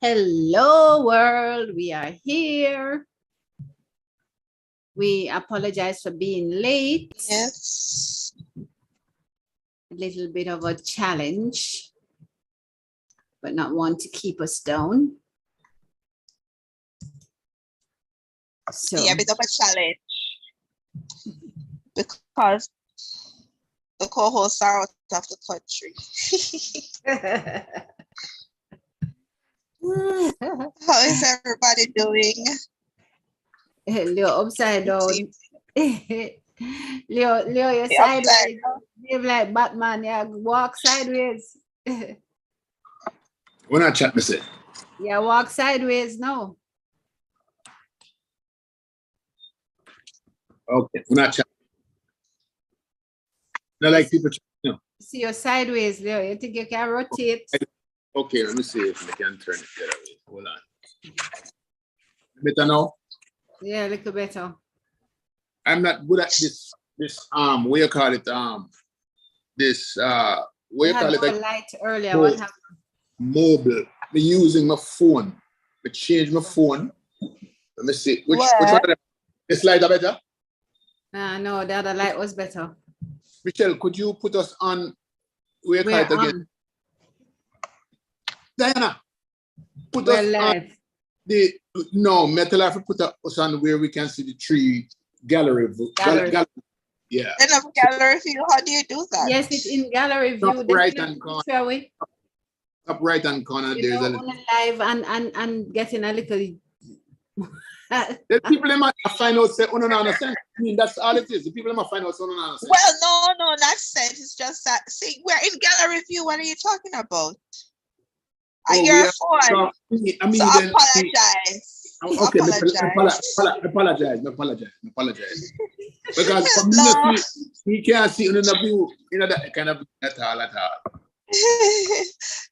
Hello world, we are here. We apologize for being late. Yes. A little bit of a challenge, but not one to keep us down. So Yeah, a bit of a challenge because the co-hosts are out of the country. How is everybody doing? Leo upside down. Leo, you're sideways. Live like Batman, yeah, walk sideways. We're not chat, Missy. Yeah, walk sideways now. Okay, we're not chat. Not like people chat, no. See your sideways, Leo. You think you can rotate? Okay, let me see if I can turn it the other way. Hold on. Better now? Yeah, a little better. I'm not good at this what you call it, this what you call it, like light earlier. What happened? mobile. Me using my phone. Me change my phone. Let me see. Which one of them? This light are better? No, the other light was better. Michelle, could you put us on where you call it again? Diana, put us on the metal life put us on where we can see the tree gallery. Yeah. Enough gallery view. How do you do that? Yes, it's in gallery view. Top right hand corner. Top right hand corner. You there's know, live and getting a little. The people in my find out say, oh, no, understand. I mean, that's all it is. The people in my find out, so no, understand. Well, no, that's it. It's just that. See, we're in gallery view. What are you talking about? Your phone. So apologize. Okay, apologize. Because from he can't see in the view, that kind of at all.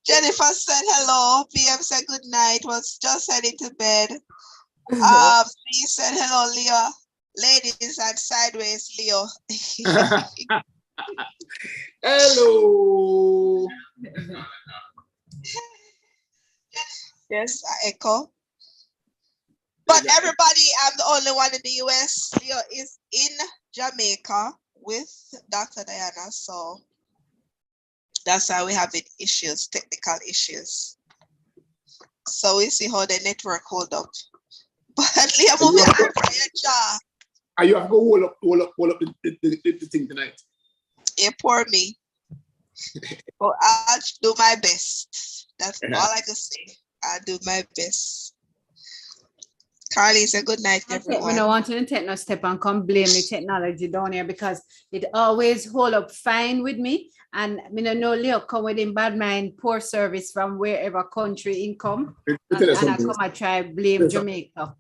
Jennifer said hello. PM said good night. Was just heading to bed. She said hello, Leo. Ladies and sideways, Leo. Hello. Yes, I echo. But everybody, I'm the only one in the US. Leo is in Jamaica with Dr. Diana, so that's why we have issues, technical issues. So we see how the network hold up. But Leo, moving on from your jaw. Are you have to hold up the thing tonight? You pour me. Well, I'll do my best. That's all I can say. I'll do my best. Carly, say good night, everyone. We don't want to take no step and come blame the technology down here because it always hold up fine with me. And I don't know Leo come with in bad mind, poor service from wherever country in come. And I come and try blame Jamaica.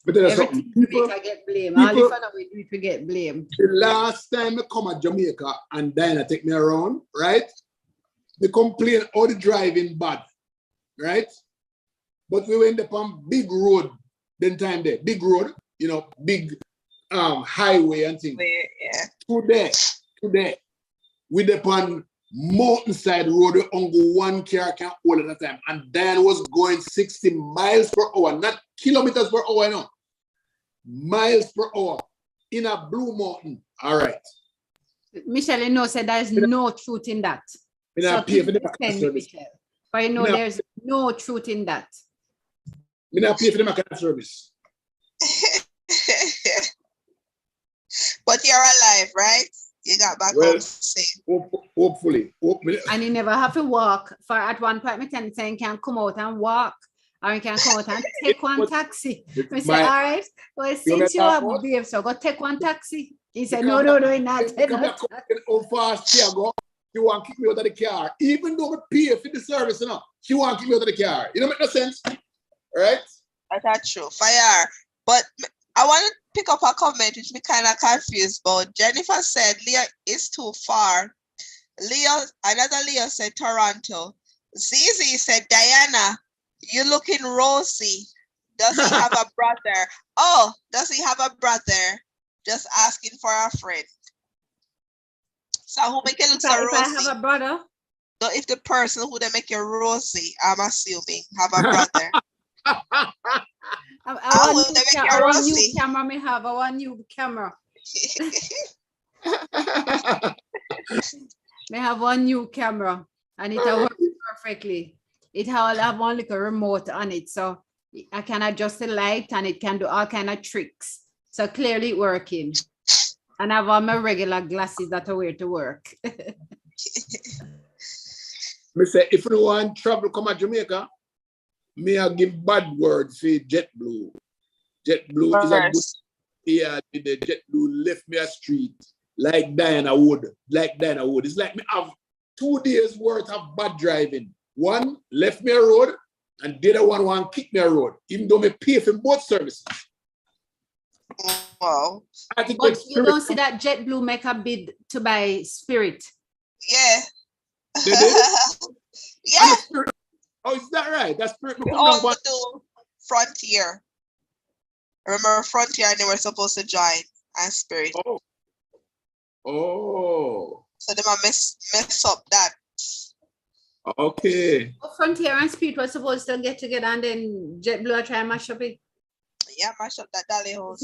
Everything Jamaica get blamed. All the fun we do to get blamed. The last time I come at Jamaica and Diana take me around, right? They complain all the driving bad, right? But we went up on big road, then time there, big road, big highway and things. Yeah. Today, we upon mountainside road, we only one car can hold at a time. And Diana was going 60 miles per hour, not kilometers per hour, no. Miles per hour in a blue mountain. All right. Michelle, said there's no truth in that. So pay for the service. But there's no truth in that. We not pay for the mechanic service. But you're alive, right? You got back home safe. Hopefully. And you never have to walk. For at one point, my tenant saying can come out and walk. Or you can come out and take one taxi. I say, all right, well, since you are brave, so go take one taxi. He said, no, not. How fast she go? She want to kick me out of the car. Even though we pay for the service, she want to kick me out of the car. You don't make no sense. Right? That's true. Fire. But I want to pick up a comment which me kind of confused about. Jennifer said Leo is too far. Another Leo said Toronto. Zizi said Diana, you looking rosy. Does he have a brother? Oh, does he have a brother? Just asking for a friend. So who make you look so If I rosy? have a brother, So if the person who they make you rosy, I'm assuming, have a brother. I will they make you want new rosy? camera me have. I want new camera. May have one new camera and it will work perfectly. It will have one little remote on it, so I can adjust the light and it can do all kind of tricks. So clearly working. And I have all my regular glasses that I wear to work. Me say, if you want travel come to Jamaica, me I give bad word for JetBlue. JetBlue is a good. Yeah, the JetBlue left me a street like Diana Wood. It's like me have 2 days worth of bad driving. One left me a road, and the other one kick me a road, even though me pay for both services. Wow. But you don't see that JetBlue make a bid to buy Spirit. Yeah. They did? Yeah. Oh, is that right? That's Spirit. We also do Frontier. Remember Frontier, and they were supposed to join and Spirit. Oh. So they might mess up that. Okay. Frontier and Spirit were supposed to get together and then JetBlue try and mash up it. Yeah, mash up that Dally house.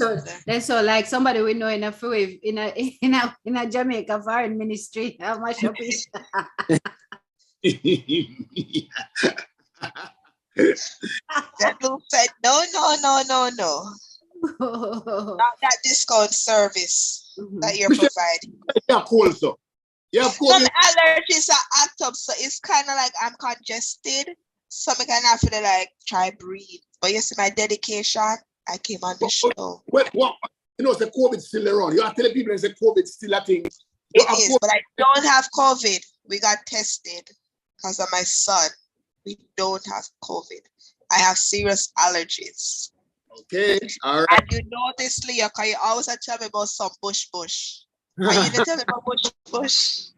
So like somebody we know in a free in a Jamaica foreign ministry mash up it. JetBlue said no. Not that discount service that you're providing. Yeah, cool. So yeah, cool. Some allergies are act up, so it's kind of like I'm congested. So I kind of feel like try breathe. But you see my dedication, I came on the show. What? You know, the COVID still around. You are telling people that COVID still a thing. It is, but I don't have COVID. We got tested because of my son. We don't have COVID. I have serious allergies. Okay, all right. And you know this, Leo, because you always tell me about some bush. And you didn't tell me about bush.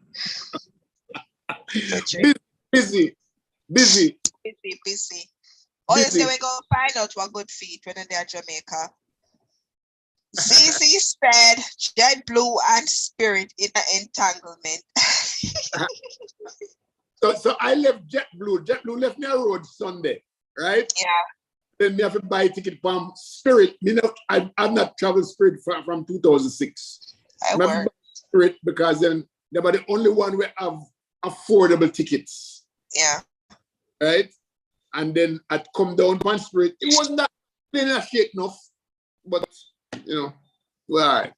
Busy. Honestly, we're going to find out what good feet when they're in Jamaica. CC said JetBlue and Spirit in an entanglement. So I left JetBlue. JetBlue left me a road Sunday, right? Yeah. Then me have to buy a ticket from Spirit. I've not traveled Spirit from 2006. I buy Spirit because then they were the only one we have affordable tickets. Yeah. Right? And then I'd come down to Spirit. It wasn't that plain and shake enough, but well, all right.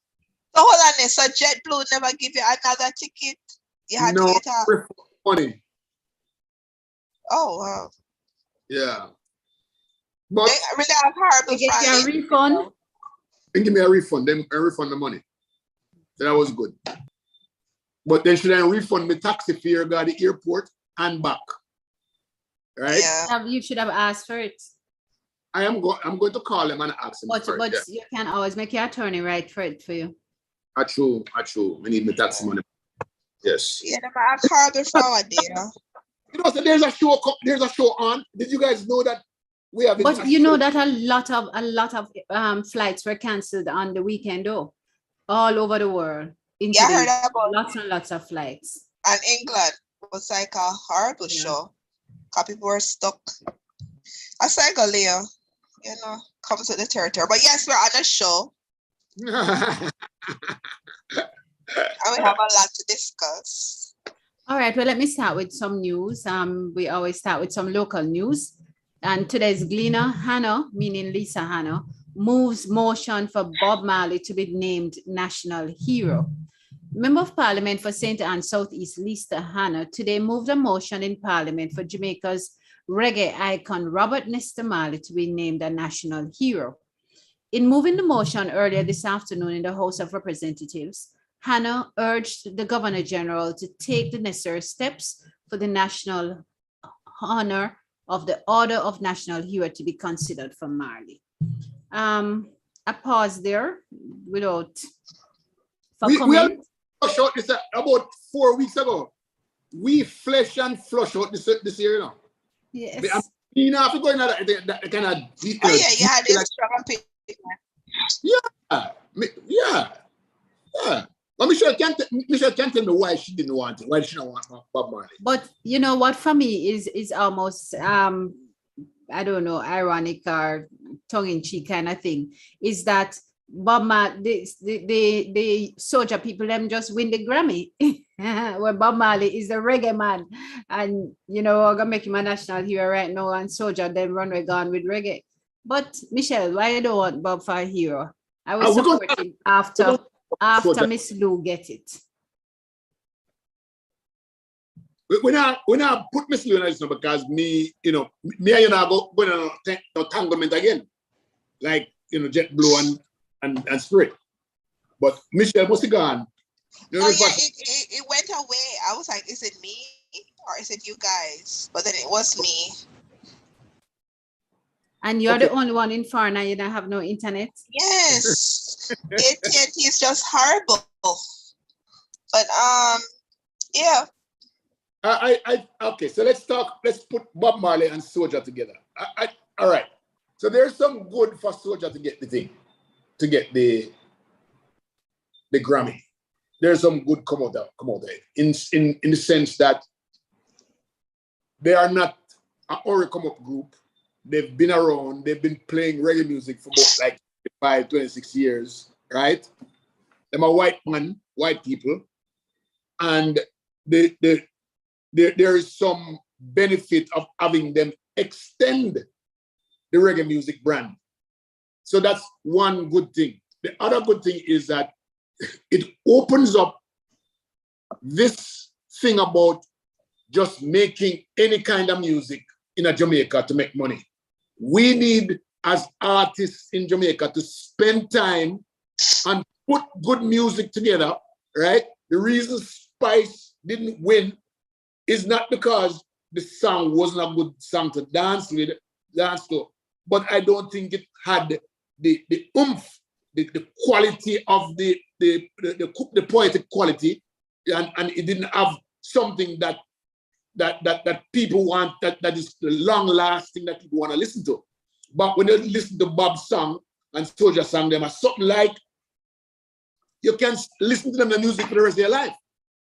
So hold on there. So JetBlue never give you another ticket? You had to get money. Oh wow. Yeah. But they really have horrible get you a refund. They give me a refund. Then I refund the money. So that was good. But then should I refund my taxi fare go to the airport and back? Right? Yeah. You should have asked for it. I'm going to call them and ask them. But you can always make your attorney write for it for you. True. We need my taxi money. Yes. Yeah, they have horrible forward there. So there's a show on. Did you guys know that we have? But you know that a lot of flights were cancelled on the weekend, though, all over the world. Yeah, I heard about lots and lots of flights. And England was like a horrible show. Because people were stuck. I say, Leo, comes with the territory. But yes, we're on a show. And we have a lot to discuss. All right, well, let me start with some news. We always start with some local news. And today's Glena Hanna, meaning Lisa Hanna, moves motion for Bob Marley to be named National Hero. Member of Parliament for St. Anne Southeast, Lisa Hanna, today moved a motion in Parliament for Jamaica's reggae icon Robert Nesta Marley to be named a national hero. In moving the motion earlier this afternoon in the House of Representatives, Hanna urged the Governor General to take the necessary steps for the national honor of the Order of National Hero to be considered for Marley. I pause there without comment. Flush out this about 4 weeks ago. We flesh and flush out this year, Yes. You have to go in that kind of detail. Oh yeah, you had this strong opinion. Yeah. But Michelle can't tell me why she didn't want it. Why did she not want Bob Marley? But you know what, for me is almost I don't know, ironic or tongue-in-cheek kind of thing, is that Bob Marley, the soldier people, them just win the Grammy. Where Bob Marley is the reggae man. And you know, I'm gonna make him a national hero right now, and soldier then run way gone with reggae. But Michelle, why you don't want Bob for a hero? I will support him after Miss Lou get it. We not put Miss Lou in this because me and you go going on entanglement again. Like, JetBlue and Spirit. But Michelle must have gone. It went away. I was like, is it me or is it you guys? But then it was me. And you're the only one in foreign and you don't have no internet? Yes. AT&T is just horrible. But yeah. Okay, so let's put Bob Marley and Soulja together. All right. So there's some good for Soulja to get the thing, to get the Grammy. There's some good come out of it. In the sense that they are not an already come up group. They've been around, they've been playing reggae music for about like 26 years, right? They're white people, and there is some benefit of having them extend the reggae music brand. So that's one good thing. The other good thing is that it opens up this thing about just making any kind of music in Jamaica to make money. We need, as artists in Jamaica, to spend time and put good music together, right? The reason Spice didn't win is not because the song wasn't a good song to dance to, but I don't think it had the oomph, the quality of the poetic quality, and it didn't have something that people want, that is long lasting, that people want to listen to. But when you listen to Bob's song and Soulja song, them are something like you can listen to them the music for the rest of your life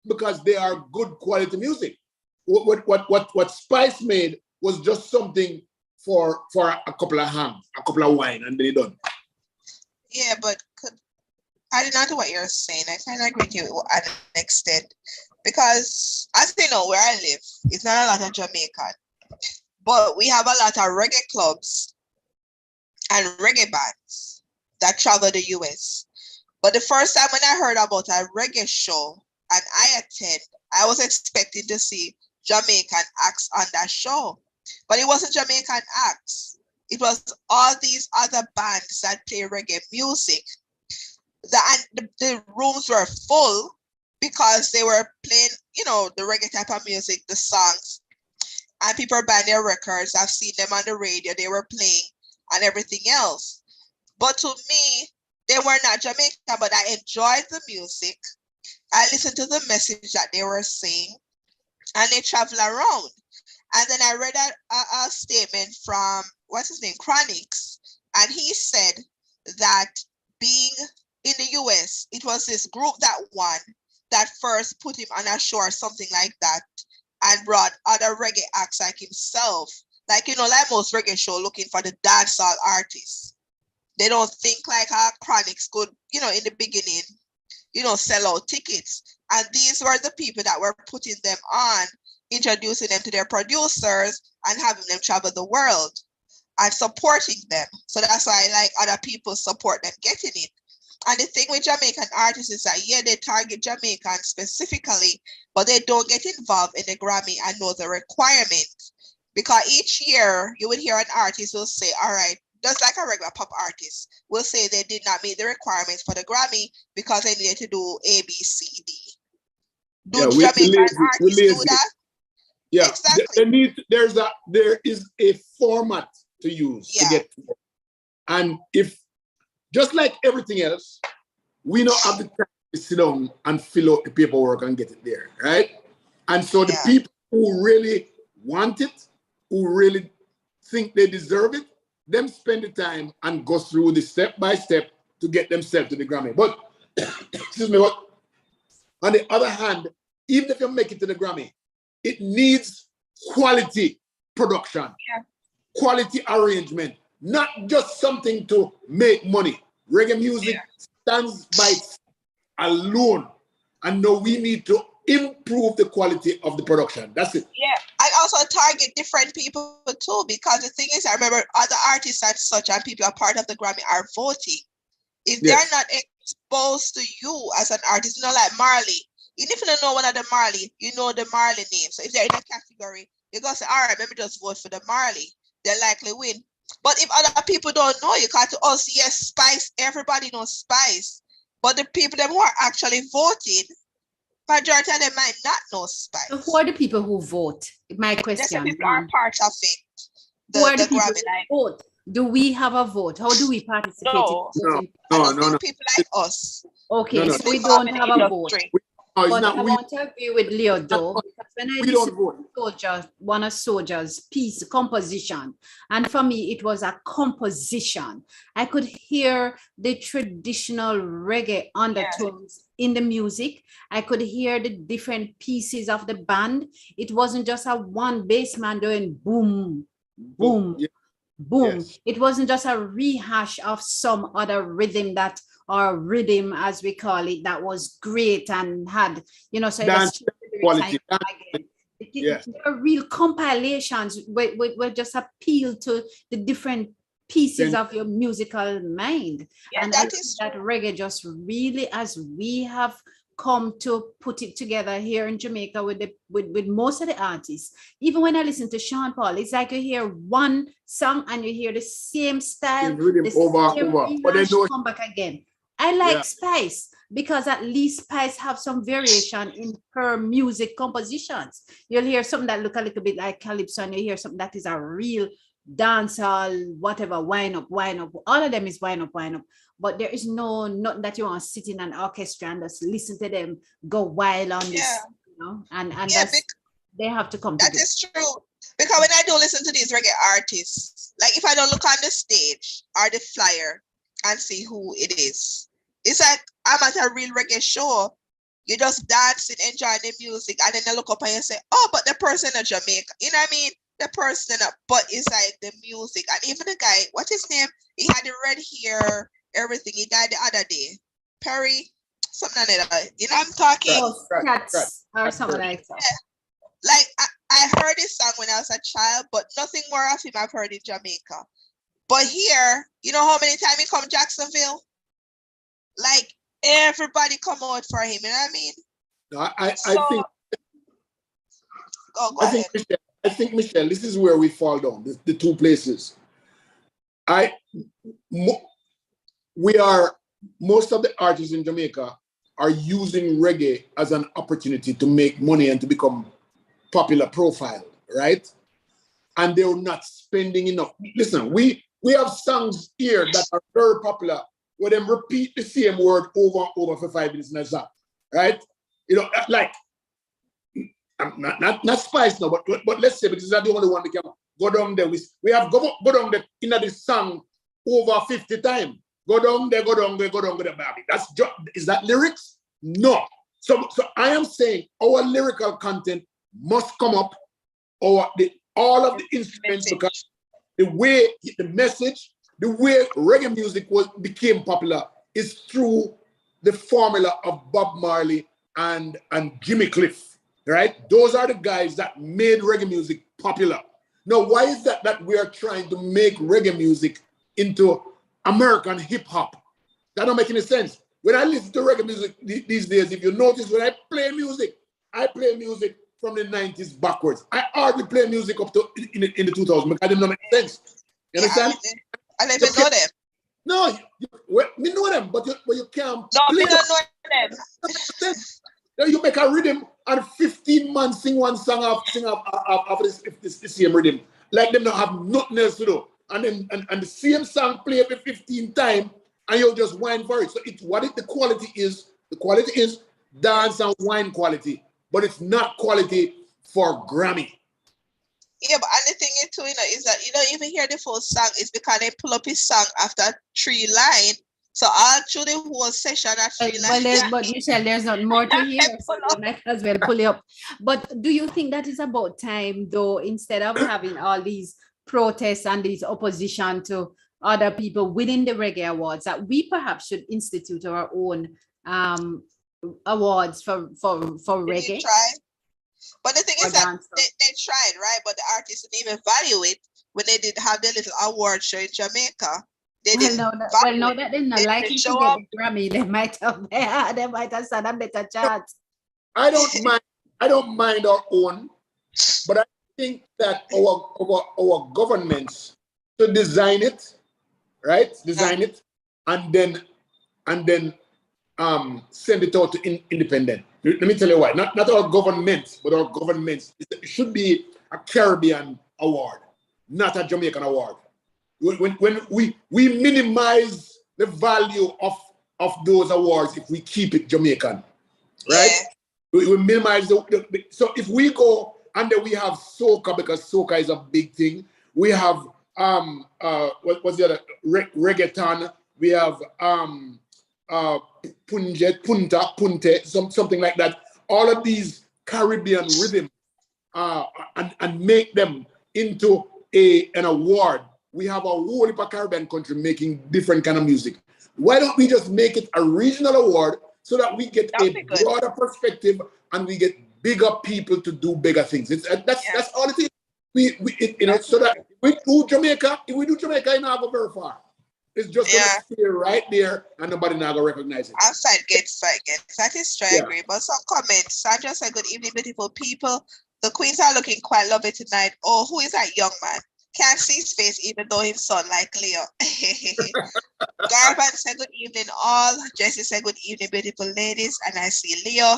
because they are good quality music. What Spice made was just something for a couple of hands, a couple of wine, and they're done. Yeah, but I did not know what you're saying. I kind of agree with you at an extent. Because as they know, where I live, it's not a lot of Jamaican. But we have a lot of reggae clubs and reggae bands that travel the US. But the first time when I heard about a reggae show and I attend, I was expecting to see Jamaican acts on that show. But it wasn't Jamaican acts. It was all these other bands that play reggae music. The rooms were full because they were playing, the reggae type of music, the songs, and people were buying their records. I've seen them on the radio, they were playing and everything else. But to me, they were not Jamaican, but I enjoyed the music. I listened to the message that they were saying, and they travel around. And then I read a statement from, what's his name, Chronix, and he said that being in the US, it was this group that won, that first put him on a show or something like that, and brought other reggae acts like himself. Like most reggae show looking for the dancehall artists. They don't think like how Chronix could, in the beginning, sell out tickets. And these were the people that were putting them on, introducing them to their producers and having them travel the world and supporting them. So that's why other people support them getting it. And the thing with Jamaican artists is that, they target Jamaicans specifically, but they don't get involved in the Grammy and know the requirements. Because each year, you would hear an artist will say, all right, just like a regular pop artist, will say they did not meet the requirements for the Grammy because they needed to do A, B, C, D. Do Jamaican artists do that? Yeah, exactly. There is a format to use to get to it. And if, just like everything else, we don't have the time to sit down and fill out the paperwork and get it there, right? And so the people who really want it, who really think they deserve it, them spend the time and go through the step by step to get themselves to the Grammy. But excuse me, On the other hand, even if you make it to the Grammy, it needs quality production, quality arrangement, not just something to make money. Reggae music stands by itself alone. And now we need to improve the quality of the production. That's it. Yeah, I also target different people too, because the thing is, I remember other artists and such, and people are part of the Grammy are voting. If they're not exposed to you as an artist, you know, like Marley, even if you don't know one of the Marley, you know the Marley name. So if they're in a category, you go say, all right, let me just vote for the Marley. They'll likely win. But if other people don't know you, can't also, yes, Spice, everybody knows Spice. But the people them who are actually voting, majority of them might not know Spice. So who are the people who vote? My question. That's the people are part of it. Who are the people who vote? Do we have a vote? How do we participate? No. People like us. Okay, so we don't have a vote. But I want to agree with Leo though, because when I listen to one of Soldier's piece, composition, and for me it was a composition. I could hear the traditional reggae undertones in the music. I could hear the different pieces of the band. It wasn't just a one bass man doing boom, boom, boom. Yes. It wasn't just a rehash of some other rhythm or rhythm, as we call it, that was great and had, you know, so dance quality. There are real compilations where just appeal to the different pieces of your musical mind. Yeah, and that reggae just really, as we have come to put it together here in Jamaica with most of the artists. Even when I listen to Sean Paul, it's like you hear one song and you hear the same style, the same but then come back again. I like Spice because at least Spice have some variation in her music compositions. You'll hear something that look a little bit like calypso, and you hear something that is a real dancehall, whatever, wind up. All of them is wind up. But there is nothing that you want to sit in an orchestra and just listen to them go wild on this, you know, and they have to come together. That is true. Because when I don't listen to these reggae artists, like if I don't look on the stage or the flyer and see who it is, it's like I'm at a real reggae show. You just dancing, enjoying the music, and then I look up and you say, oh, but the person in Jamaica, you know what I mean? The person, but it's like the music. And even the guy, what's his name? He had the red hair, everything. He died the other day. Perry, something like that. You know what I'm talking? Cats or something like that. Yeah. Like, I heard this song when I was a child, but nothing more of him I've heard in Jamaica. But here, you know how many times he come Jacksonville? Like, everybody come out for him, you know what I mean? No, I think, Michelle, this is where we fall down, the two places. Most of the artists in Jamaica are using reggae as an opportunity to make money and to become popular profile, right? And they're not spending enough. Listen, we have songs here that are very popular where them repeat the same word over and over for 5 minutes in a song, right? You know, like, not Spice now, but let's say, because that's the only one that can go down there. We have go down there in this song over 50 times. Go down there, go down there, go down with the baby. Is that lyrics? No. So I am saying our lyrical content must come up, or all of the instruments, because the way the message, the way reggae music became popular is through the formula of Bob Marley and Jimmy Cliff, right? Those are the guys that made reggae music popular. Now, why is that we are trying to make reggae music into American hip hop? That don't make any sense. When I listen to reggae music these days, if you notice, when I play music from the 90s backwards. I hardly play music up to in the 2000s because I didn't make sense. You understand? I don't even know them. No, me know them, but you can't. No, me don't know them. You make a rhythm and 15 man sing one song of this same rhythm. Like them don't have nothing else to do. And the same song play every 15 times and you'll just whine for it. So the quality is. The quality is dance and wine quality, but it's not quality for Grammy. Yeah, but and the thing too, is that you don't even hear the full song. It's because they pull up his song after 3 lines So all through the whole session, I feel like But Michelle, there's not more to hear, so they might as well pull you up. But do you think that is about time, though, instead of having all these protests and these opposition to other people within the Reggae Awards, that we perhaps should institute our own awards for they reggae? did try. But the thing Or is that dance. they tried, right? But the artists didn't even value it when they did have their little award show in Jamaica. They didn't Now value it. that they're not They likely didn't to show get up. the Grammy, they might have stand a better chance. I don't mind our own, but I think that our governments should design it, right? Design it, and then send it out to independent. Let me tell you why. Not our government, but our governments. It should be a Caribbean award, not a Jamaican award. When we minimize the value of those awards if we keep it Jamaican, right? Yeah. We minimize so if we go and then we have soca, because soca is a big thing. We have what's the other reggaeton. We have punte, something like that. All of these Caribbean rhythms and make them into an award. We have a whole heap of Caribbean country making different kind of music. Why don't we just make it a regional award so that we get a broader perspective and we get bigger people to do bigger things? That's all it is. So that if we do Jamaica, it's not go very far. It's just gonna stay right there and nobody not gonna recognize it. Outside gets. That is true, I agree. But some comments. Sandra said, good evening, beautiful people. The queens are looking quite lovely tonight. Oh, who is that young man? Can't see his face even though his son like Leo. Garban said, good evening all. Jessie said, good evening, beautiful ladies. And I see Leo.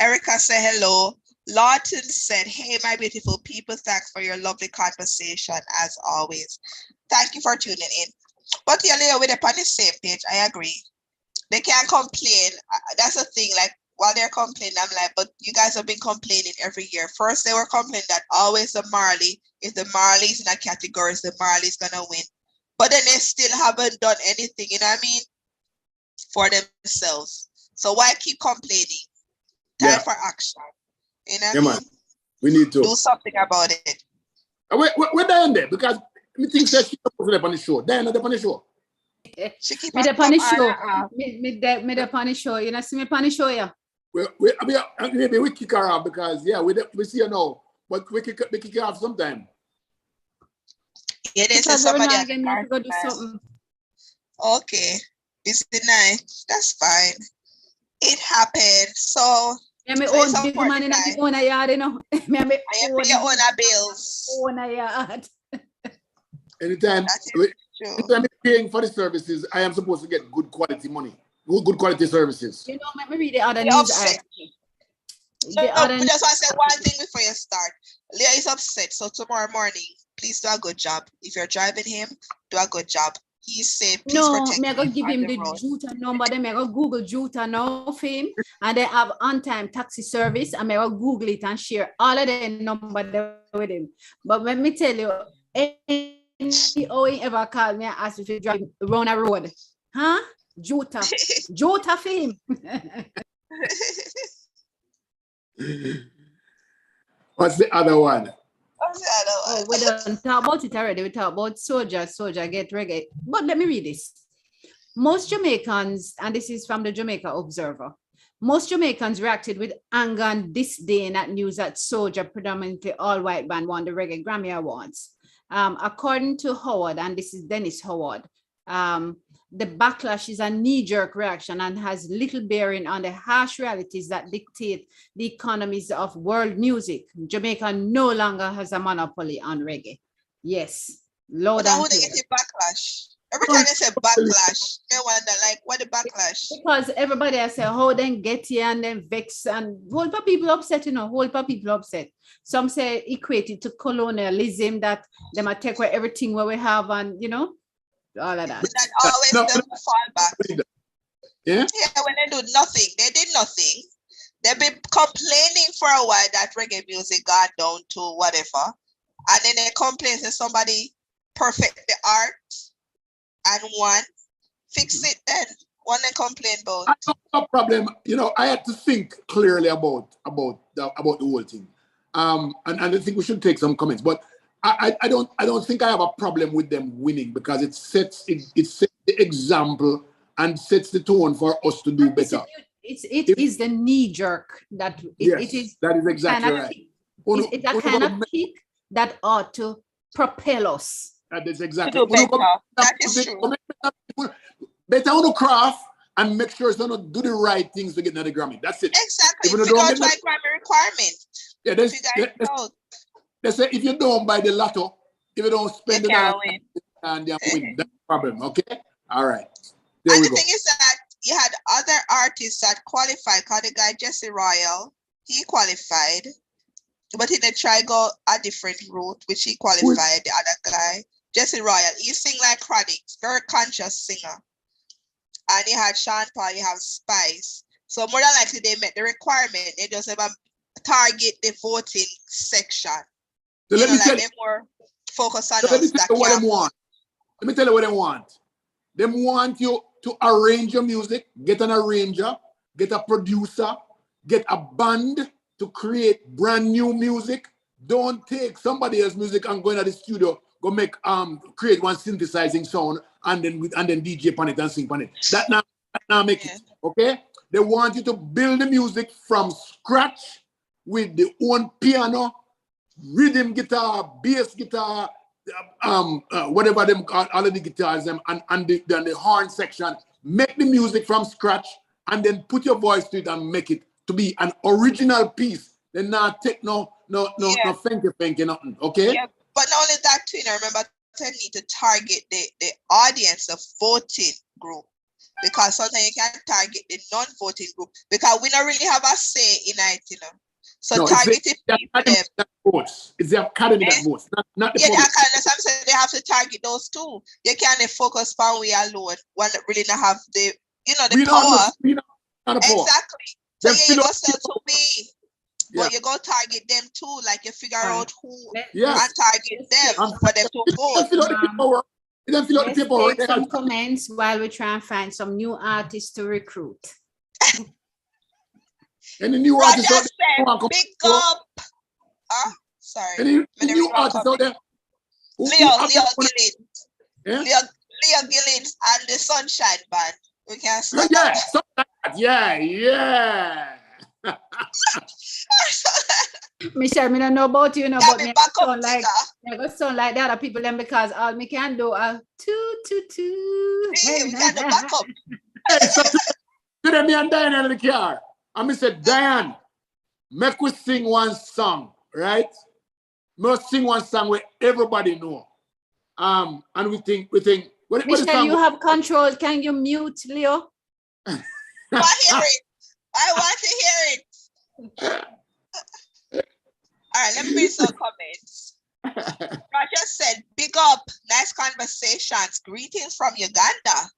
Erica said, hello. Lawton said, hey, my beautiful people. Thanks for your lovely conversation as always. Thank you for tuning in. But yeah, Leo, we're on the same page. I agree. They can't complain. That's the thing. Like, while they're complaining, I'm like, but you guys have been complaining every year. First, they were complaining that always the Marley, if the Marley's in a category, the Marley's gonna win. But then they still haven't done anything, you know what I mean, for themselves. So why keep complaining? Time for action. You know what I mean? Man. We need to do something about it. We're down there because me think that she's supposed to on the show. Diana up on the show. She keep me the on the show. Me the on the show. You know, see me on the show, yeah. Maybe we kick her off because we see her now, but we kick her off sometime. Yeah, they say somebody has to go do something. Okay, busy night. That's fine. It happened. So yeah, me own big man in my own yard, you know. Me pay your own bills. Own yard. Anytime I'm paying for the services, I am supposed to get good quality money. Good quality services. You know, let me read the other news article. I just want to say one thing before you start. Leah is upset. So tomorrow morning, please do a good job. If you're driving him, do a good job. He's safe. No, I'm going to give him the Juta number. Then I'm going to Google Juta now for him. And they have on-time taxi service. I'm going to Google it and share all of the number with him. But let me tell you, any Owen ever called me and asked if you drive around a road. Huh? Juta. Juta for him. What's the other one? Oh, we don't talk about it already. We talk about soldier get reggae. But let me read this. Most Jamaicans, and this is from the Jamaica Observer, most Jamaicans reacted with anger and disdain at news that Soldier, predominantly all-white band, won the Reggae Grammy Awards. According to Howard, and this is Dennis Howard, the backlash is a knee-jerk reaction and has little bearing on the harsh realities that dictate the economies of world music. Jamaica no longer has a monopoly on reggae. Yes, loud and clear. Backlash. Every time they say backlash, they wonder, like, what the backlash? Because everybody has said, how then get here and then vex, and whole lot of people upset, you know, whole lot of people upset. Some say equated to colonialism, that they might take away everything where we have, and you know, all of that. That always fall back. Yeah, when they do nothing, they did nothing. They've been complaining for a while that reggae music got down to whatever, and then they complain that somebody perfect the art and won. Fix it then. One they complain about. I don't have a problem. You know, I had to think clearly about the whole thing. And I think we should take some comments. But I don't think I have a problem with them winning because it sets the example and sets the tone for us to do better. It is the knee jerk that Yes, it is that is exactly kind of right. it's that kind of kick that ought to propel us. That is exactly. To do better. That is true. Better on the craft and make sure you do the right things to get another Grammy. That's it. Exactly. If you Figure don't out get my Grammy requirement. Yeah, they say if you don't buy the lotto, if you don't spend You the can't dollar, win. and you win. That's the problem. Okay. All right. And the thing is that you had other artists that qualified. Cause the guy Jesse Royal, he qualified, but he did try go a different route, which he qualified. The other guy, Jesse Royal, he sing like Chronic, very conscious singer. And you had Sean Paul, you have Spice. So more than likely they met the requirement. They just have a target the voting section. So let me tell you, they more focus on let me us. tell you what they want. Let me tell you what they want. They want you to arrange your music, get an arranger, get a producer, get a band to create brand new music. Don't take somebody else's music and go into the studio, go make create one synthesizing sound and then DJ on it and sing on it. That now make it. Okay? They want you to build the music from scratch with the own piano, rhythm guitar, bass guitar, whatever them all of the guitars and the horn section. Make the music from scratch and then put your voice to it and make it to be an original piece. Then not take no fanky nothing. Okay? Yeah, but not only that too, remember I need to target the audience, the voting group. Because sometimes you can't target the non-voting group because we don't really have a say in it, So targeted people. It's the academy that votes, not the public. They have to target those too. You can't focus on we alone. One that really not have the power. Exactly. So you go sell to me. But you go target them too, like you figure out who and target them for them to vote. Let's take some comments while we try and find some new artists to recruit. And the new artists out there, big up. Sorry. Any new artists out there? Leo Gillins. Yeah? Leo Gillins and the Sunshine Band. We can start. Yeah. Michelle, I don't know about you, but me sound like the other people then because all me can do are two. We can do backup. Hey, so today me and Diane in the car. And me said, Diane, make we sing one song, right? Must sing one song where everybody know. And we think. Michelle, you have control. Can you mute Leo? I want to hear it. All right, let me read some comments. Roger said, big up, nice conversations. Greetings from Uganda.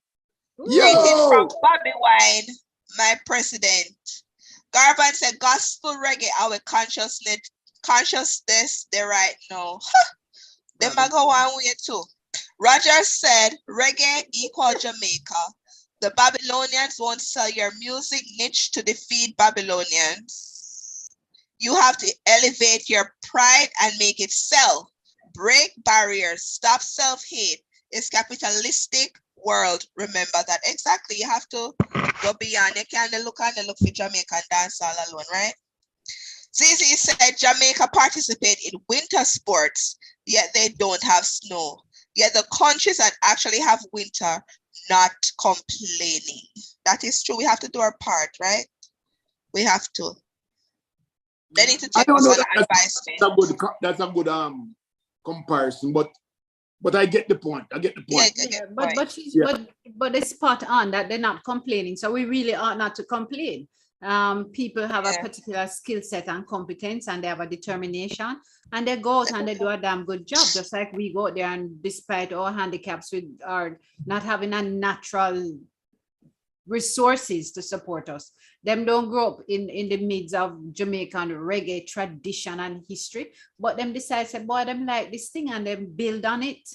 Greetings from Bobby Wine, my president. Garvan said, gospel reggae, our consciousness, they right now. They might go one way too. Roger said, reggae equal Jamaica. The Babylonians won't sell your music niche to defeat Babylonians. You have to elevate your pride and make it sell. Break barriers. Stop self-hate. It's capitalistic world. Remember that. Exactly. You have to go beyond. You can't look for Jamaican dance all alone, right? Zizi said Jamaica participate in winter sports, yet they don't have snow. Yet the countries that actually have winter not complaining. That is true. We have to do our part, right? We have to. They need to take us on advice. That's a good comparison, but I get the point. But it's spot on that they're not complaining. So we really ought not to complain. People have a particular skill set and competence, and they have a determination, and they go out and they do a damn good job, just like we go out there and despite our handicaps with our not having a natural resources to support us. Them don't grow up in the midst of Jamaican reggae tradition and history, but them decide, say, boy, them like this thing and them build on it.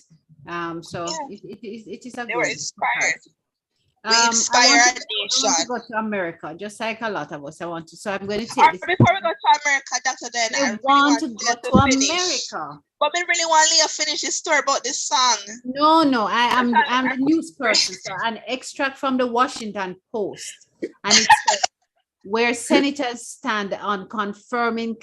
It is a they were inspired. We I inspire want a to, I want to nation. go to America, just like a lot of us. I want to. So I'm going to Or take this. before we go to America, Dr. Dan, I I really want want to Leah go to finish. America. But we really want Leah finish the story about this song. No, I'm the news person. So an extract from the Washington Post, and it says where senators stand on confirming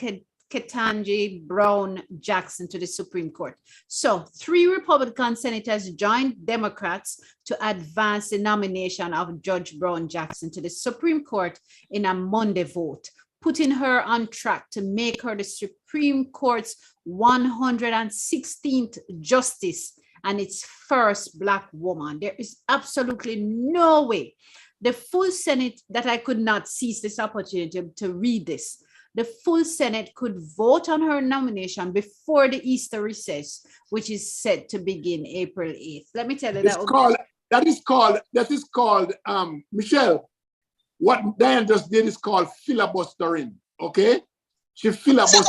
Ketanji Brown Jackson to the Supreme Court. So 3 Republican senators joined Democrats to advance the nomination of Judge Brown Jackson to the Supreme Court in a Monday vote, putting her on track to make her the Supreme Court's 116th justice and its first Black woman. There is absolutely no way. The full Senate, that I could not seize this opportunity to read this. The full Senate could vote on her nomination before the Easter recess, which is set to begin April 8th. Let me tell you that is called, Michelle, what Diane just did is called filibustering, okay? She filibustered.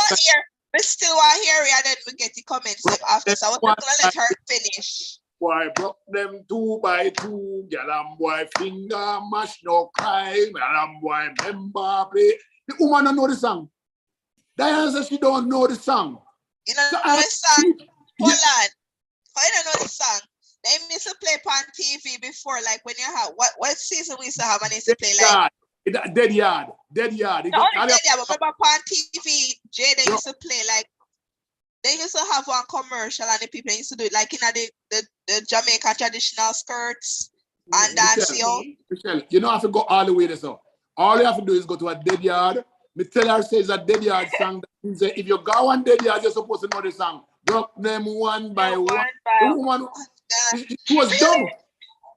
We still want here, and then we get the comments after. So I was going to let her finish. Boy, broke them 2 by 2, girl and boy finger mash, no cry, girl and boy member play. The woman don't know the song. Diana says she don't know the song. You know the song? Hold on. I don't know the song. They used to play on TV before, like when you have, what season we used to have and they used to play like? Dead Yard. Not only Dead Yard, but remember on TV, Jay, they used to play like, they used to have one commercial and the people used to do it like in the Jamaica traditional skirts and dance. Michelle, you don't have to go all the way there. So all you have to do is go to a Dead Yard. Me tell her says a Dead Yard song. If you go on Dead Yard, you're supposed to know the song. Broke them one by one. The woman, she was dumb.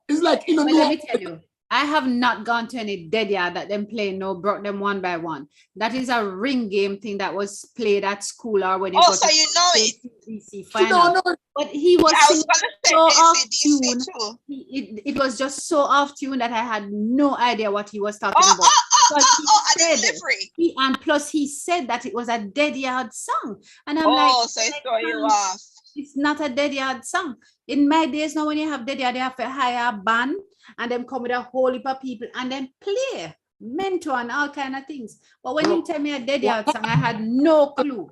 It's like, you know. Let me tell you, I have not gone to any Dead Yard that them play no Broke Them One by One. That is a ring game thing that was played at school or when you go so to you know it. Final. But he was singing so off tune. It was just so off tune that I had no idea what he was talking about. And plus he said that it was a Dead Yard song. And I'm so it's throwing you off. It's not a Dead Yard song. In my days now, when you have Dead Yard, they have to hire a band and then come with a whole heap of people and then play, mentor and all kind of things. But when you tell me a Dead Yard song, I had no clue.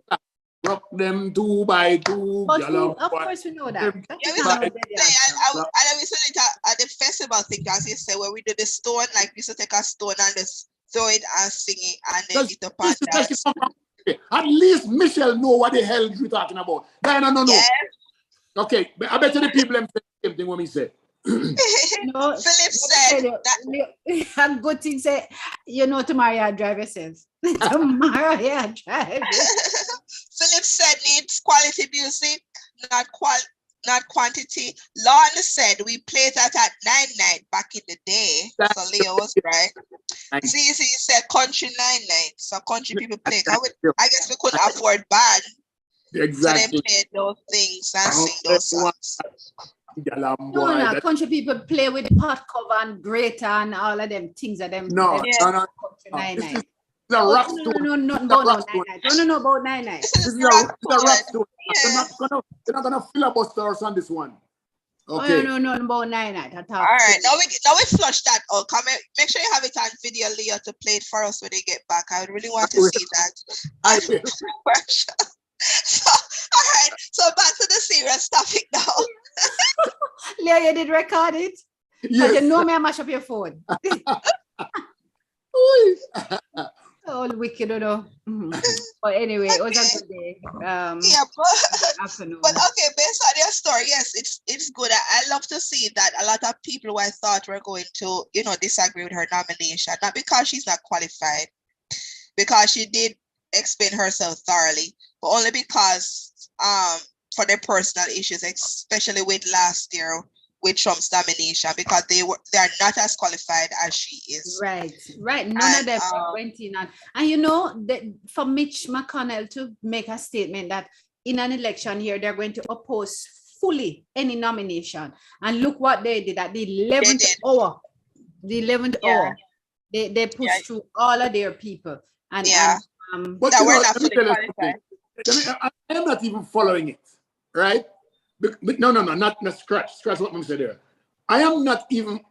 Rock them 2 by 2. Of course we know that. And we said it at the festival thing, as you say, where we do the stone, like we used to take a stone and just throw it and sing it and then get up and dance. At least Michelle know what the hell you're talking about. Diana, no. Yes. Okay, but I bet you the people them say the same thing when we say. Philip said that a good thing say, tomorrow you drive yourself. Tomorrow you drive. Philip said needs quality music, not quantity. Lorne said we played that at 9-9 back in the day. So Leo was right. Zizi said country 9-9. So country people play. I guess we couldn't afford band. Exactly. So they played those things and sing those songs. No, country people play with pot cover and grater and all of them things of them. No. This is a rock stone. No, about 9-9. This is a rock stone. You're not gonna filibuster us on this one. Okay. No, about 9-9. All right, now we flush that out. Make sure you have it on video, Leo, to play it for us when they get back. I really want to see that. So, all right, so back to the serious topic now. Leo, you did record it? Yes. You know me, I mash up your phone. All wicked, But anyway, it was a good day. But okay, based on your story, yes, it's good. I love to see that a lot of people who I thought were going to, disagree with her nomination, not because she's not qualified, because she did explain herself thoroughly, but only because for their personal issues, especially with last year with Trump's nomination, because they are not as qualified as she is. Right. None of them went in and for Mitch McConnell to make a statement that in an election here they're going to oppose fully any nomination, and look what they did at the 11th hour. The 11th hour, they pushed through all of their people, and but that we're not fully qualified. I am not even following it, right? But no, not scratch what I'm saying there. I am not even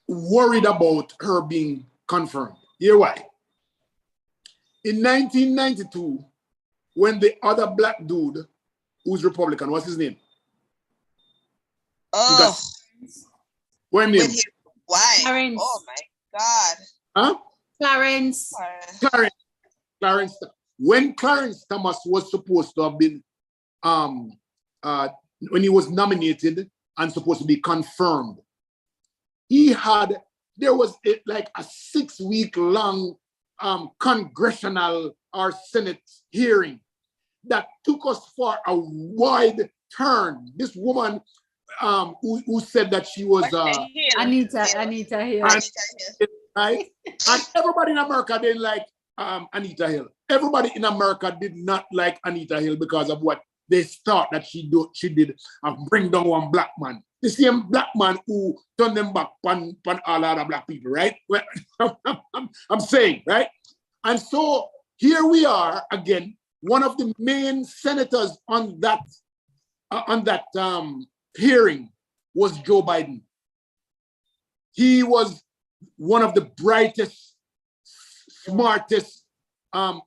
worried about her being confirmed. Here why. In 1992, when the other black dude, who's Republican, what's his name? Oh, What name? with his wife. Clarence. Oh my God. Huh? Clarence. Clarence. When Clarence Thomas was supposed to have been, when he was nominated and supposed to be confirmed, there was like a 6-week long congressional or Senate hearing that took us for a wide turn. This woman who said that she was Anita Hill. Right? And everybody in America didn't like Anita Hill. Everybody in America did not like Anita Hill because of what they thought that she did bring down one black man. The same black man who turned them back on all other black people, right? I'm saying, right? And so here we are again. One of the main senators on that hearing was Joe Biden. He was one of the brightest, smartest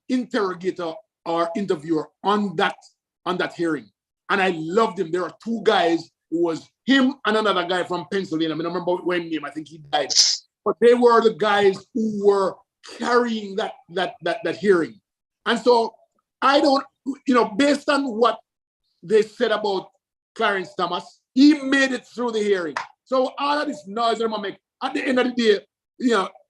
interrogator or interviewer on that hearing. And I loved him. There are two guys. It was him and another guy from Pennsylvania. I remember when name, I think he died. But they were the guys who were carrying that hearing. And so I don't, based on what they said about Clarence Thomas, he made it through the hearing. So all of this noise that I'm make, at the end of the day,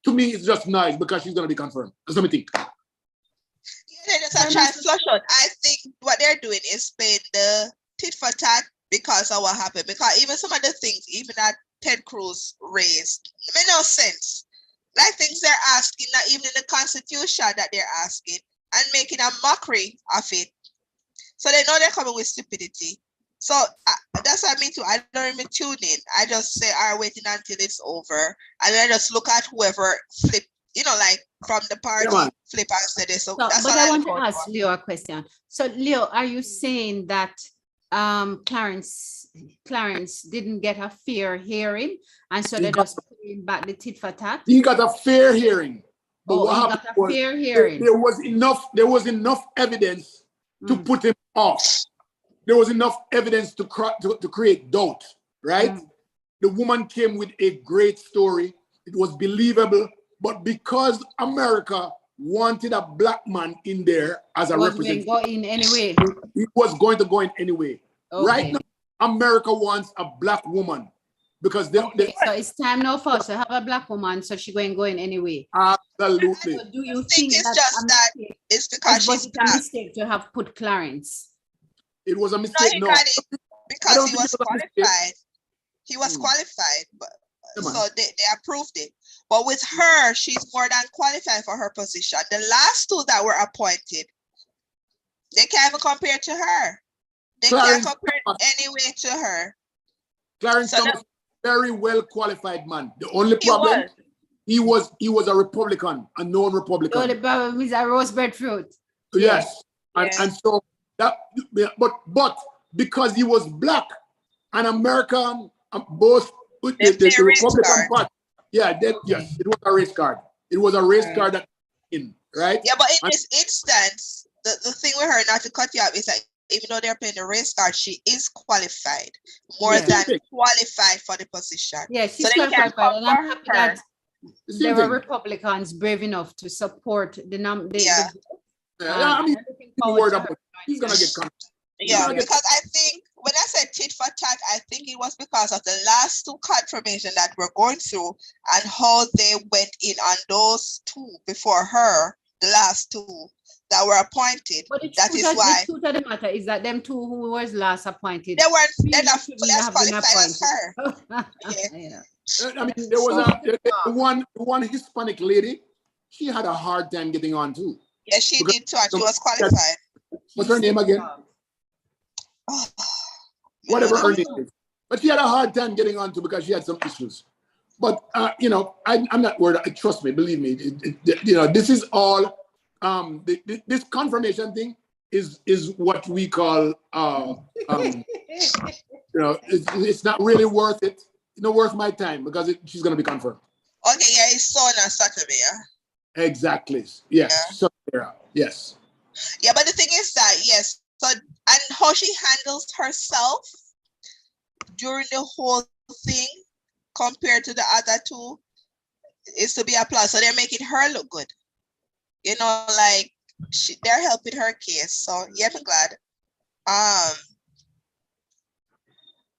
to me, it's just noise because she's going to be confirmed. That's what I think. They just are trying to flush out. I think what they're doing is paying the tit for tat because of what happened. Because even some of the things, even that Ted Cruz raised, made no sense. Like things they're asking, not even in the Constitution that they're asking, and making a mockery of it. So they know they're coming with stupidity. So that's what I mean too. I don't even tune in. I just say, all right, waiting until it's over. And then I just look at whoever flip, like from the party, flip and say this. So that's but I want to ask Leo a question. So Leo, are you saying that Clarence didn't get a fair hearing, and so they just put him back the tit for tat? He got a fair hearing. But what he got a fair hearing. There was enough evidence to put him off. There was enough evidence to create doubt, right? The woman came with a great story. It was believable, but because America wanted a black man in there as a representative, go in anyway. He was going to go in anyway. Okay. Right now, America wants a black woman because so it's time now for us to have a black woman, so she's going to go in anyway. Absolutely. So do you think it's just that it's because she's a mistake to have put Clarence? It was a mistake. No, because he was qualified. He was qualified, but so they approved it. But with her, she's more than qualified for her position. The last two that were appointed, they can't even compare to her. They can't compare anyway to her. Clarence Thomas, very well qualified man. The only problem, he was a Republican, a known Republican. The only problem is a rosebud fruit. Yes, and so that, but because he was black and American, both the Republican Party, yes, it was a race card. It was a race card that right? Yeah, but in this instance, the thing with her, not to cut you off, is that even though they're playing the race card, she is qualified, more than qualified for the position. Yeah, she's qualified, and I'm happy that there were Republicans brave enough to support the I mean, he's gonna get confirmed. Yeah, because I think when I said tit for tat, I think it was because of the last two confirmations that we're going through and how they went in on those two before her, the last two that were appointed. But that is why the truth of the matter is that them two who was last appointed, they're not qualified as her. I mean, there was one Hispanic lady. She had a hard time getting on too. Yeah, she did too. And she was qualified. What's her name again? Whatever her name is. But she had a hard time getting on to because she had some issues. But I'm not worried. Trust me, believe me. This is all. This confirmation thing is what we call. It's not really worth it. not worth my time because she's going to be confirmed. Okay, yeah, it's so on a Saturday, yeah. Exactly. Yes. Yeah. So, yes. Yeah, but the thing is that, yes, so, and how she handles herself during the whole thing compared to the other two is to be applauded. So they're making her look good. You know, like they're helping her case. So yeah, I'm glad.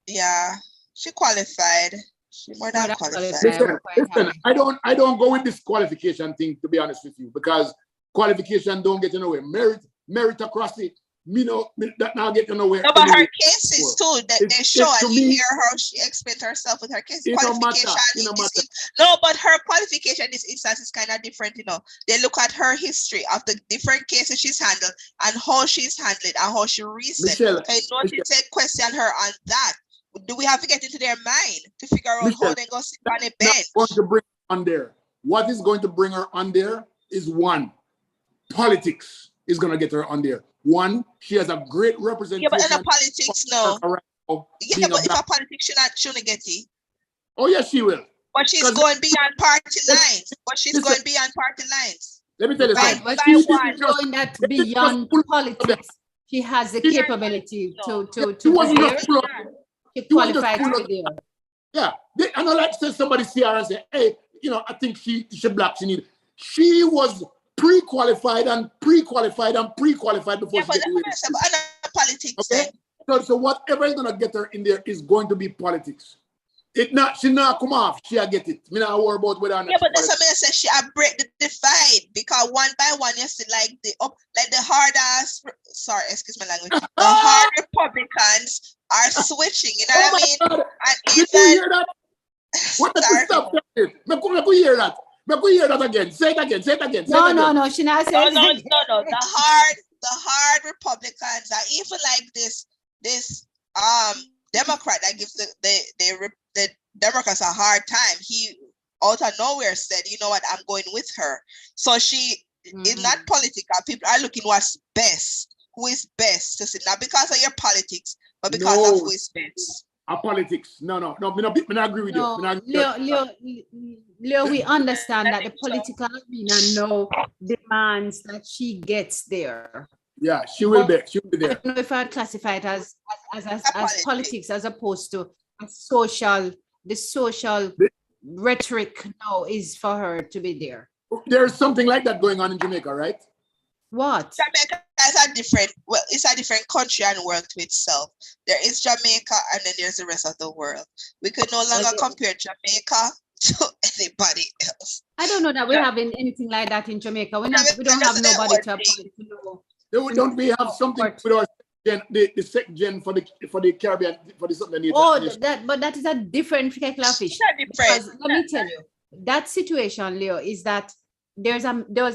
Yeah, she qualified. She more than qualified. Listen, I don't go with this qualification thing, to be honest with you, because qualification don't get nowhere. Meritocracy, that now get nowhere. No, but her cases too, that they show and you hear how she explained herself with her case. Qualification no, but her qualification in this instance is kind of different, you know. They look at her history of the different cases she's handled and how she's handled it and how she reasoned. Okay, notice a question her on that. Do we have to get into their mind to figure out how they go sit on a bench? Going to bring her on there. What is going to bring her on there is one, politics is going to get her on there. One, she has a great representation. Yeah, but in the politics, no. Yeah, but if a politics shouldn't get it. Oh, yes, she will. But she's going beyond party lines. Going beyond party lines. Let me tell you something. But she's going that beyond politics. She has the capability to she qualified to be there. Yeah, I know, like somebody see her and say, hey, I think she black. She was pre-qualified before she get to politics. Okay, so whatever is gonna get her in there is going to be politics. She not come off. She'll get it. Me not worry about whether or not. Yeah, but that's what I said. She break the divide because one by one, you see, like the hard ass. Sorry, excuse my language. The hard Republicans are switching. You know what I mean? God. And did you hear that? What the stop that? Make you hear that. Make you hear that again. Say it again. No. She not saying no. The hard Republicans are even like this Democrat that gives the Democrats a hard time. He out of nowhere said, you know what, I'm going with her. So she is not political. People are looking what's best, who is best to sit, not because of your politics, but because of who is best. Politics. No. Me not agree with you. Leo, we understand that the political arena now demands that she gets there. Yeah, she will be there. I don't know if I'd classify it as politics as opposed to the social rhetoric now is for her to be there. There's something like that going on in Jamaica, right? What? Jamaica is it's a different country and world to itself. There is Jamaica and then there's the rest of the world. We could no longer compare Jamaica to anybody else. I don't know that we're having anything like that in Jamaica. We don't have nobody to know. Don't we have something with our the second gen for the Caribbean for the something? But that is a different kettle of fish. Because let me tell you, that situation, Leo, is that there was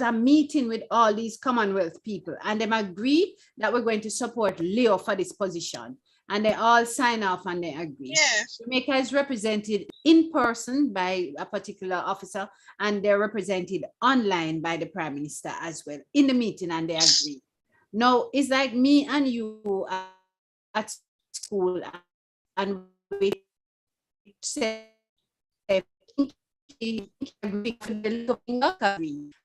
a meeting with all these Commonwealth people, and they agreed that we're going to support Leo for this position, and they all sign off and they agree. Yes. Jamaica is represented in person by a particular officer, and they're represented online by the Prime Minister as well in the meeting, and they agree. No, it's like me and you at school, and we say,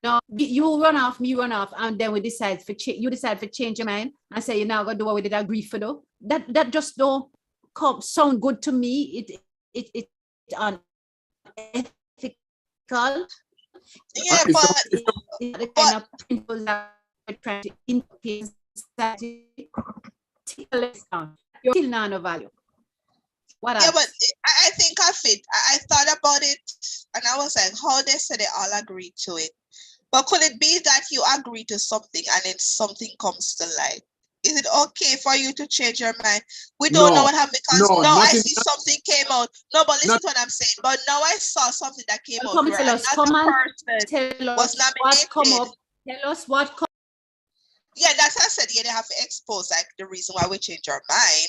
no, you run off, me run off, and then we decide you decide to change your mind and say you're not gonna do what we did agree for though. That just don't sound good to me. It unethical. Yeah, but the kind of principles that we're trying to inculcate you're still not of value. What else? Yeah, but I think of it. I thought about it and I was like, how they said they all agreed to it. But could it be that you agree to something and then something comes to light? Is it okay for you to change your mind? We don't know what happened because I see something came out. No, but listen to what I'm saying. But now I saw something that came out where another person was nominated. Tell us what. Yeah, that's what I said. Yeah, they have to expose like the reason why we change our mind,